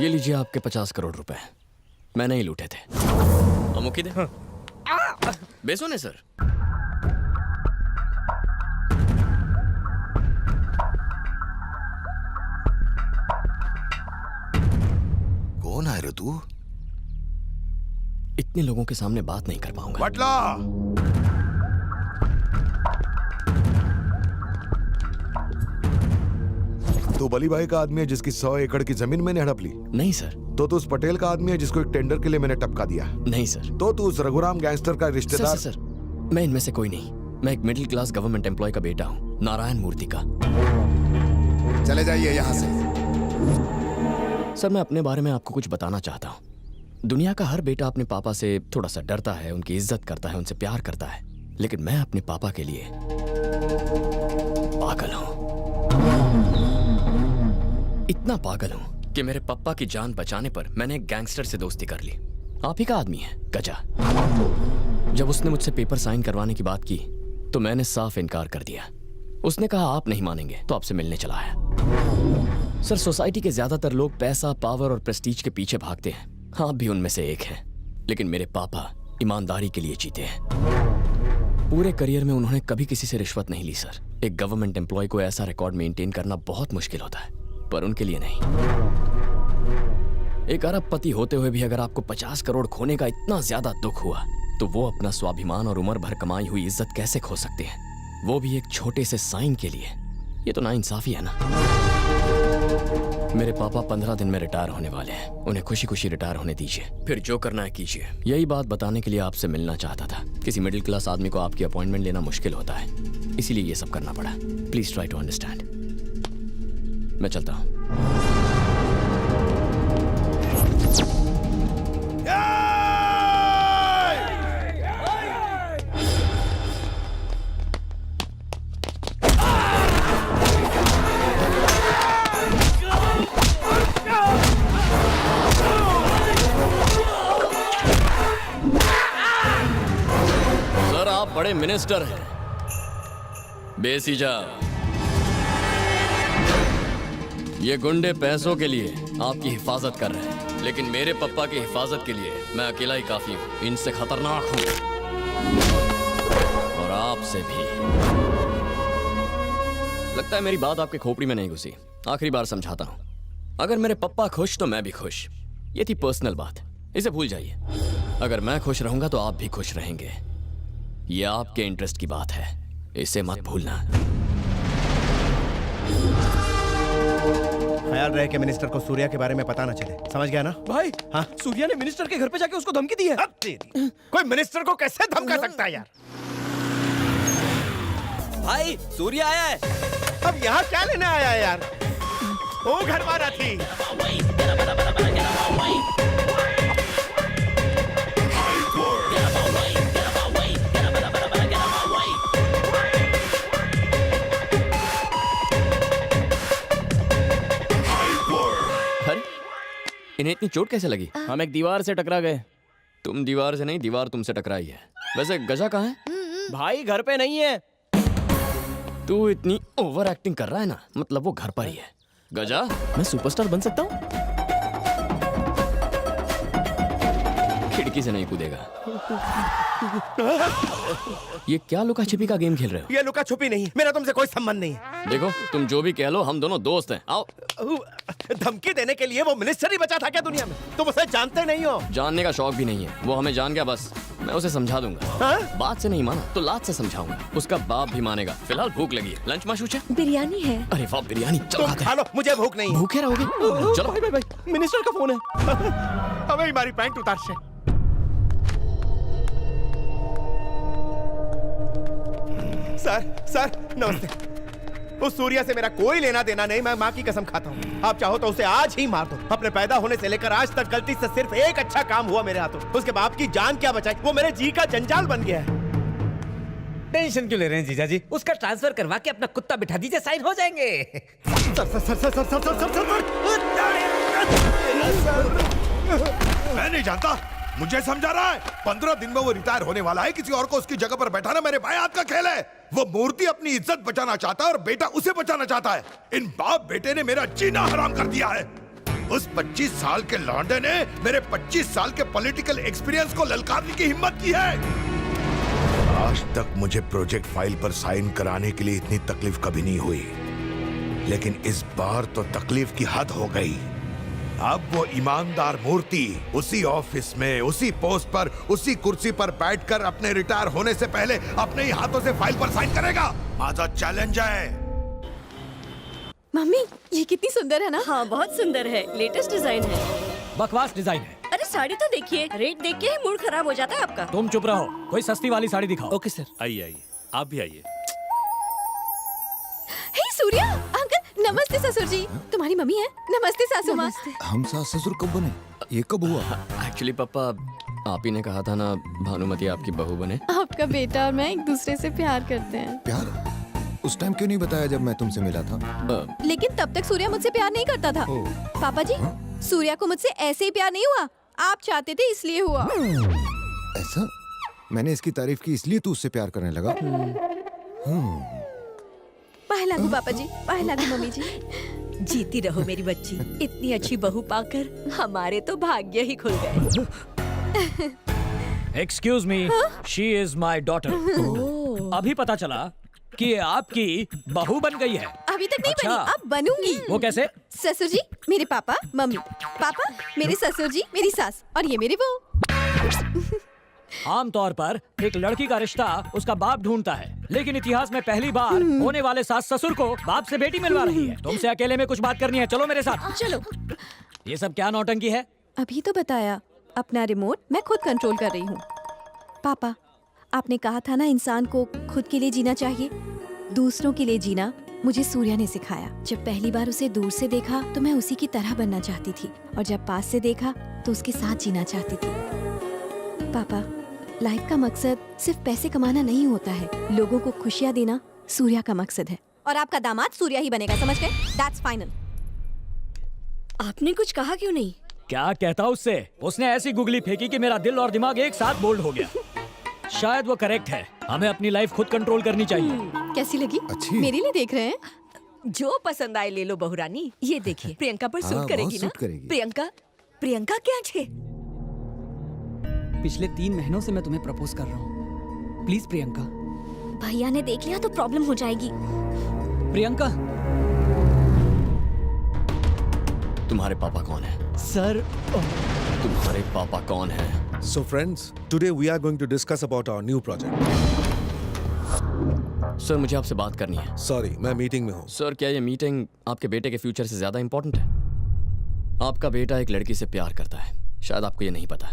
ये लीजिए आपके 50 करोड़ रुपए। मैंने ही लूटे थे। अमुकी दे। बेसुने सर। कौन है रे तू? इतने लोगों के सामने बात नहीं कर पाऊंगा। बटला! तू बली भाई का आदमी है जिसकी 100 एकड़ की जमीन मैंने हड़प ली? नहीं सर। तो तू उस पटेल का आदमी है जिसको एक टेंडर के लिए मैंने टपका दिया? नहीं सर। तो तू उस रघुराम गैंगस्टर का रिश्तेदार? सर, मैं इनमें से कोई नहीं। मैं एक मिडिल क्लास गवर्नमेंट एम्प्लॉय का बेटा हूँ, नारायण मूर्ति का। चले जाइए यहाँ से। सर, मैं अपने बारे में आपको कुछ बताना चाहता हूँ। दुनिया का हर बेटा अपने पापा से थोड़ा सा डरता है, उनकी इज्जत करता है, उनसे प्यार करता है। लेकिन मैं अपने पापा के लिए पागल हूँ। इतना पागल हूँ कि मेरे पापा की जान बचाने पर मैंने एक गैंगस्टर से दोस्ती कर ली। आप ही का आदमी है, गजा। जब उसने मुझसे पेपर साइन करवाने की बात की तो मैंने साफ इनकार कर दिया। उसने कहा आप नहीं मानेंगे तो आपसे मिलने चला आया। सर, सोसाइटी के ज्यादातर लोग पैसा, पावर और प्रेस्टीज के पीछे भागते हैं। आप भी उनमें से एक हैं। लेकिन मेरे पापा ईमानदारी के लिए जीते हैं। पूरे करियर में उन्होंने कभी किसी से रिश्वत नहीं ली सर। एक गवर्नमेंट एम्प्लॉय को ऐसा रिकॉर्ड मेंटेन करना बहुत मुश्किल होता है, पर उनके लिए नहीं। एक अरबपति होते हुए भी अगर आपको 50 करोड़ खोने का इतना ज्यादा दुख हुआ तो वो अपना स्वाभिमान और उम्र भर कमाई हुई इज्जत कैसे खो सकते हैं, वो भी एक छोटे से साइन के लिए? ये तो नाइंसाफी है ना। मेरे पापा 15 दिन में रिटायर होने वाले हैं। उन्हें खुशी खुशी रिटायर होने दीजिए, फिर जो करना है कीजिए। यही बात बताने के लिए आपसे मिलना चाहता था। किसी मिडिल क्लास आदमी को आपकी अपॉइंटमेंट लेना मुश्किल होता है, इसीलिए ये सब करना पड़ा। Please try to understand. मैं चलता हूं। सर, आप बड़े मिनिस्टर हैं। बेसीजा, ये गुंडे पैसों के लिए आपकी हिफाजत कर रहे हैं, लेकिन मेरे पप्पा की हिफाजत के लिए मैं अकेला ही काफी हूं। इनसे खतरनाक हूं और आपसे भी। लगता है मेरी बात आपके खोपड़ी में नहीं घुसी। आखिरी बार समझाता हूं, अगर मेरे पप्पा खुश तो मैं भी खुश। ये थी पर्सनल बात, इसे भूल जाइए। अगर मैं खुश रहूंगा तो आप भी खुश रहेंगे। ये आपके इंटरेस्ट की बात है, इसे मत भूलना। ख्याल रहे कि मिनिस्टर को सूर्या के बारे में पता न चले, समझ गया ना? भाई, हाँ? सूर्या ने मिनिस्टर के घर पे जाके उसको धमकी दी है। अब तेरी, कोई मिनिस्टर को कैसे धमका सकता है यार? भाई, सूर्या आया है। अब यहाँ क्या लेने आया है यार? वो घर वाला थी। अरे, इन्हें इतनी चोट कैसे लगी? हम एक दीवार से टकरा गए। तुम दीवार से नहीं, दीवार तुमसे टकराई है। वैसे गजा कहाँ है? भाई, घर पे नहीं है। तू इतनी ओवर एक्टिंग कर रहा है ना, मतलब वो घर पर ही है। गजा, मैं सुपरस्टार बन सकता हूँ। खिड़की से नहीं कूदेगा। ये क्या लुका छिपी का गेम खेल रहे हो? ये लुका छुपी नहीं, मेरा तुमसे कोई संबंध नहीं है। देखो, तुम जो भी कह लो, हम दोनों दोस्त हैं। आओ। धमकी देने के लिए वो मिनिस्टर ही बचा था क्या दुनिया में? तुम उसे जानते नहीं हो। जानने का शौक भी नहीं है, वो हमें जान गया। बस मैं उसे समझा दूंगा। हाँ? बात से नहीं माना तो लात से समझाऊंगा। उसका बाप भी मानेगा। फिलहाल भूख लगी है, लंच माशूच है? बिरयानी है। अरे वाह, बिरयानी। चलो तुम खा लो, मुझे भूख नहीं है। भूखे रहोगे? चलो। भाई, भाई, भाई, मिनिस्टर का फोन है। अब हमारी पैंट उतार से। सर नमस्ते। उस सूर्या से मेरा कोई लेना देना नहीं, मैं माँ की कसम खाता हूँ। आप चाहो तो उसे आज ही मार दो। अपने पैदा होने से लेकर आज तक गलती से सिर्फ एक अच्छा काम हुआ मेरे हाथों। उसके बाप की जान क्या बचाई, वो मेरे जी का जंजाल बन गया है। टेंशन क्यों ले रहे हैं जीजा जी? उसका ट्रांसफर करवा के अपना कुत्ता बिठा दीजिए, साइन हो जाएंगे। मैं नहीं जानता, मुझे समझा रहा है। 15 दिन में वो रिटायर होने वाला है, किसी और को उसकी जगह पर बैठाना मेरे भाई हाथ का खेल है। वो मूर्ति अपनी इज्जत बचाना चाहता है और बेटा उसे बचाना चाहता है। इन बाप बेटे ने मेरा जीना हराम कर दिया है। उस 25 साल के लौंडे ने मेरे 25 साल के पॉलिटिकल एक्सपीरियंस को ललकारने की हिम्मत की है। आज तक मुझे प्रोजेक्ट फाइल पर साइन कराने के लिए इतनी तकलीफ कभी नहीं हुई, लेकिन इस बार तो तकलीफ की हद हो गई। अब वो ईमानदार मूर्ति उसी ऑफिस में, उसी पोस्ट पर, उसी कुर्सी पर बैठकर अपने रिटायर होने से पहले अपने ही हाथों से फाइल पर साइन करेगा। माझा चैलेंज है। मम्मी ये कितनी सुंदर है ना। हाँ बहुत सुंदर है, लेटेस्ट डिजाइन है। बकवास डिजाइन है। अरे साड़ी तो देखिए, रेट देख के ही मूड खराब हो जाता है आपका। तुम चुप रहो, कोई सस्ती वाली साड़ी दिखाओ। Okay sir. आइए आइए, आप भी आइए। हे सूर्या अंकल, नमस्ते ससुर जी। तुम्हारी मम्मी है। नमस्ते सासू माँ। हम सास ससुर कब बने? ये कब हुआ? एक्चुअली पापा, आप ही ने कहा था ना भानुमति आपकी बहू बने। आपका बेटा और मैं एक दूसरे से प्यार करते हैं। प्यार? उस टाइम क्यों नहीं बताया जब मैं तुमसे मिला था? लेकिन तब तक सूर्या मुझसे प्यार नहीं करता था। पापा जी, सूर्या को मुझसे ऐसे ही प्यार नहीं हुआ, आप चाहते थे इसलिए हुआ। ऐसा? मैंने इसकी तारीफ की इसलिए तू उससे प्यार करने लगा? पहला गु पापा जी, पहला गु मम्मी जी। जीती रहो मेरी बच्ची, इतनी अच्छी बहू पाकर हमारे तो भाग्य ही खुल गए। Excuse me, she is my daughter. अभी पता चला कि ये आपकी बहू बन गई है। अभी तक नहीं अच्छा। बनी, अब बनूंगी। वो कैसे? ससुर जी मेरे पापा, मम्मी, पापा मेरे ससुर जी, मेरी सास, और ये मेरे वो। आमतौर पर एक लड़की का रिश्ता उसका बाप ढूंढता है, लेकिन इतिहास में पहली बार होने वाले सास ससुर को बाप से बेटी मिलवा रही है। तुमसे अकेले में कुछ बात करनी है, चलो मेरे साथ। चलो। ये सब क्या नौटंकी है? अभी तो बताया, अपना रिमोट मैं खुद कंट्रोल कर रही हूँ। पापा, आपने कहा था ना इंसान को खुद के लिए जीना चाहिए, दूसरों के लिए जीना मुझे सूर्या ने सिखाया। जब पहली बार उसे दूर से देखा तो मैं उसी की तरह बनना चाहती थी, और जब पास से देखा तो उसके साथ जीना चाहती थी। पापा, लाइफ का मकसद सिर्फ पैसे कमाना नहीं होता है, लोगों को खुशियाँ देना सूर्या का मकसद है। और आपका दामाद सूर्या ही बनेगा, समझ गए? That's final. आपने कुछ कहा क्यों नहीं? क्या कहता उससे? उसने ऐसी गुगली फेंकी कि मेरा दिल और दिमाग एक साथ बोल्ड हो गया। शायद वो करेक्ट है, हमें अपनी लाइफ खुद कंट्रोल करनी चाहिए। कैसी लगी? अच्छी। मेरे लिए देख रहे हैं? जो पसंद आए ले लो बहुरानी। ये देखिए, प्रियंका पर हाँ, सूट करेगी बहुत ना? सूट करेगी। प्रियंका, प्रियंका क्या छे? पिछले 3 महीनों से मैं तुम्हें प्रपोज कर रहा हूँ, प्लीज प्रियंका। भैया ने देख लिया तो प्रॉब्लम हो जाएगी। प्रियंका। तुम्हारे पापा कौन है? सर। तुम्हारे पापा कौन है? So friends, today we are going to discuss about our new project. Sir, मुझे आपसे बात करनी है। Sorry, मैं मीटिंग में हूँ। सर, क्या ये मीटिंग आपके बेटे के फ्यूचर से ज्यादा इंपॉर्टेंट है? आपका बेटा एक लड़की से प्यार करता है, शायद आपको ये नहीं पता।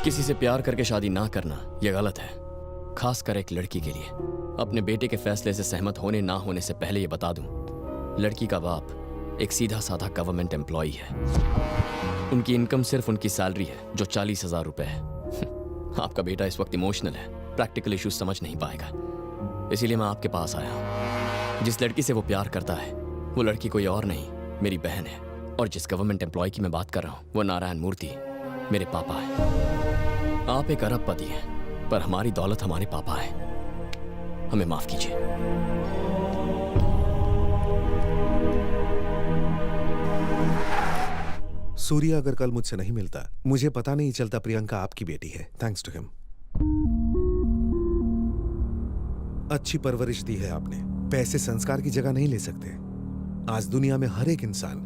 किसी से प्यार करके शादी ना करना यह गलत है, खासकर एक लड़की के लिए। अपने बेटे के फैसले से सहमत होने ना होने से पहले ये बता दूं, लड़की का बाप एक सीधा साधा गवर्नमेंट एम्प्लॉय है। उनकी इनकम सिर्फ उनकी सैलरी है, जो 40,000 रुपए है। आपका बेटा इस वक्त इमोशनल है, प्रैक्टिकल इश्यूज समझ नहीं पाएगा, इसीलिए मैं आपके पास आया हूँ। जिस लड़की से वो प्यार करता है वो लड़की कोई और नहीं, मेरी बहन है। और जिस गवर्नमेंट एम्प्लॉय की मैं बात कर रहा हूँ वो नारायण मूर्ति मेरे पापा है। आप एक अरबपति हैं, पर हमारी दौलत हमारे पापा है। हमें माफ कीजिए। सूर्या अगर कल मुझसे नहीं मिलता, मुझे पता नहीं चलता प्रियंका आपकी बेटी है। Thanks to him. अच्छी परवरिश दी है आपने। पैसे संस्कार की जगह नहीं ले सकते। आज दुनिया में हर एक इंसान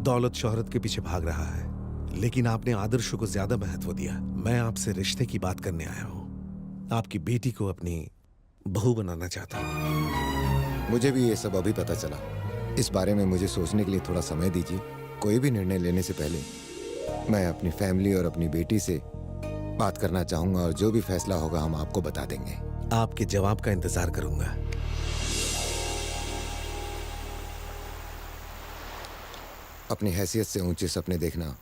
दौलत शोहरत के पीछे भाग रहा है, लेकिन आपने आदर्शों को ज्यादा महत्व दिया। मैं आपसे रिश्ते की बात करने आया हूं। आपकी बेटी को अपनी बहू बनाना चाहता हूं। मुझे भी ये सब अभी पता चला। इस बारे में मुझे सोचने के लिए थोड़ा समय दीजिए। कोई भी निर्णय लेने से पहले मैं अपनी फैमिली और अपनी बेटी से बात करना चाहूंगा, और जो भी फैसला होगा हम आपको बता देंगे। आपके जवाब का इंतजार करूंगा। अपनी हैसियत से ऊंचे सपने देखना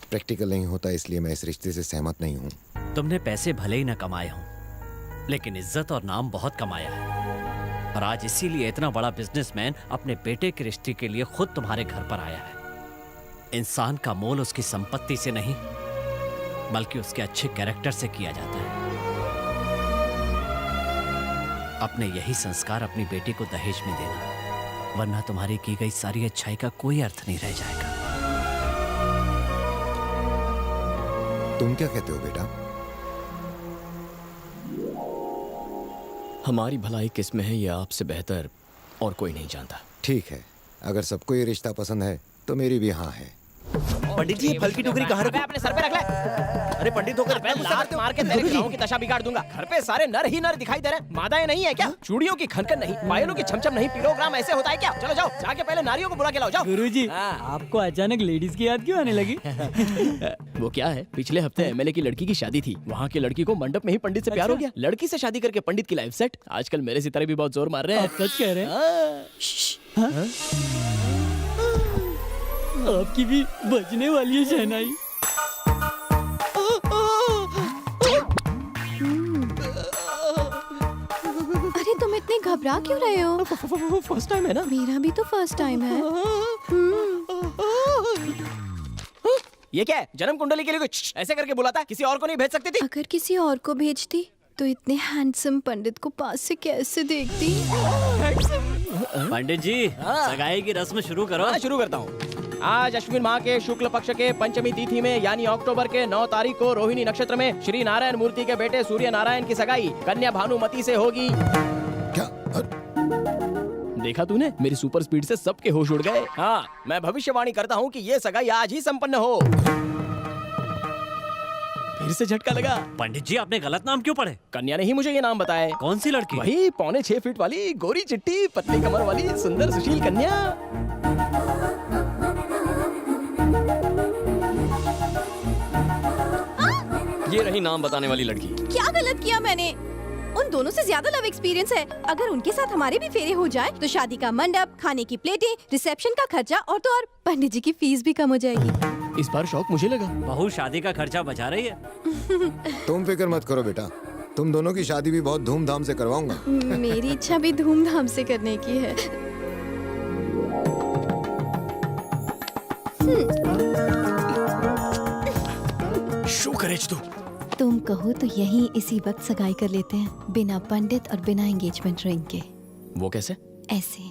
प्रैक्टिकल नहीं होता, इसलिए मैं इस रिश्ते से सहमत नहीं हूँ। तुमने पैसे भले ही ना कमाए हों, लेकिन इज्जत और नाम बहुत कमाया है, और आज इसीलिए इतना बड़ा बिजनेसमैन अपने बेटे के रिश्ते के लिए खुद तुम्हारे घर पर आया है। इंसान का मोल उसकी संपत्ति से नहीं, बल्कि उसके अच्छे कैरेक्टर से किया जाता है। अपने यही संस्कार अपनी बेटी को दहेज में देना, वरना तुम्हारी की गई सारी अच्छाई का कोई अर्थ नहीं रह जाएगा। तुम क्या कहते हो बेटा? हमारी भलाई किस में है ये आपसे बेहतर और कोई नहीं जानता। ठीक है, अगर सबको ये रिश्ता पसंद है तो मेरी भी हाँ है। पंडित जी, ये फल की टोकरी कहाँ रखूं? अपने सर पे रख ले। अरे पंडित होकर मैं लात मार के तेरे खिलाओं की दशा बिगाड़ दूंगा। घर पे सारे नर ही नर दिखाई दे रहे हैं, मादाएं नहीं है क्या? चूड़ियों की खनखन नहीं, पायलों की छमछम नहीं, पिलोग्राम ऐसे होता है क्या? चलो जाओ, जाके पहले नारियों को बुला के लाओ, जाओ। गुरुजी, हाँ। आपको अचानक लेडीज की याद क्यों आने लगी? वो क्या है, पिछले हफ्ते एमएलए की लड़की की शादी थी, वहाँ की लड़की को मंडप में ही पंडित से प्यार हो गया। लड़की से शादी करके पंडित की लाइफ सेट। आजकल मेरे सितारे भी बहुत जोर मार रहे हैं। आप सच कह रहे हैं? हाँ। आपकी भी बजने वाली है शहनाई। अरे तुम इतने घबरा क्यों रहे हो? फर्स्ट टाइम है ना? मेरा भी तो फर्स्ट टाइम है। ये क्या है? जन्म कुंडली के लिए कुछ ऐसे करके बुलाता? किसी और को नहीं भेज सकती थी? अगर किसी और को भेजती तो इतने हैंडसम पंडित को पास से कैसे देखती? पंडित जी, सगाई की रस्म शुरू करो। हाँ, शुरू करता हूँ। आज अश्विन माह के शुक्ल पक्ष के पंचमी तिथि में यानी अक्टूबर के 9 तारीख को रोहिणी नक्षत्र में श्री नारायण मूर्ति के बेटे सूर्य नारायण की सगाई कन्या भानुमति से होगी। क्या? देखा तूने? मेरी सुपर स्पीड से सबके होश उड़ गए। हाँ, मैं भविष्यवाणी करता हूँ कि ये सगाई आज ही संपन्न हो। फिर से झटका लगा। पंडित जी, आपने गलत नाम क्यों पढ़े? कन्या ने ही मुझे ये नाम बताया। कौन सी लड़की? वही 6.25 फीट वाली, गोरी चिट्टी, पतली कमर वाली, सुंदर सुशील कन्या। ये रही नाम बताने वाली लड़की। क्या गलत किया मैंने? उन दोनों से ज्यादा लव एक्सपीरियंस है। अगर उनके साथ हमारे भी फेरे हो जाए तो शादी का मंडप, खाने की प्लेटें, रिसेप्शन का खर्चा और तो और पंडित जी की फीस भी कम हो जाएगी। इस बार शौक मुझे लगा। बहू शादी का खर्चा बचा रही है। तुम फिक्र मत करो बेटा, तुम दोनों की शादी भी बहुत धूमधाम से करवाऊंगा। मेरी इच्छा भी धूमधाम से करने की है। शो करेज तू। तुम कहो तो यहीं इसी वक्त सगाई कर लेते हैं, बिना पंडित और बिना एंगेजमेंट रिंग के। वो कैसे? ऐसे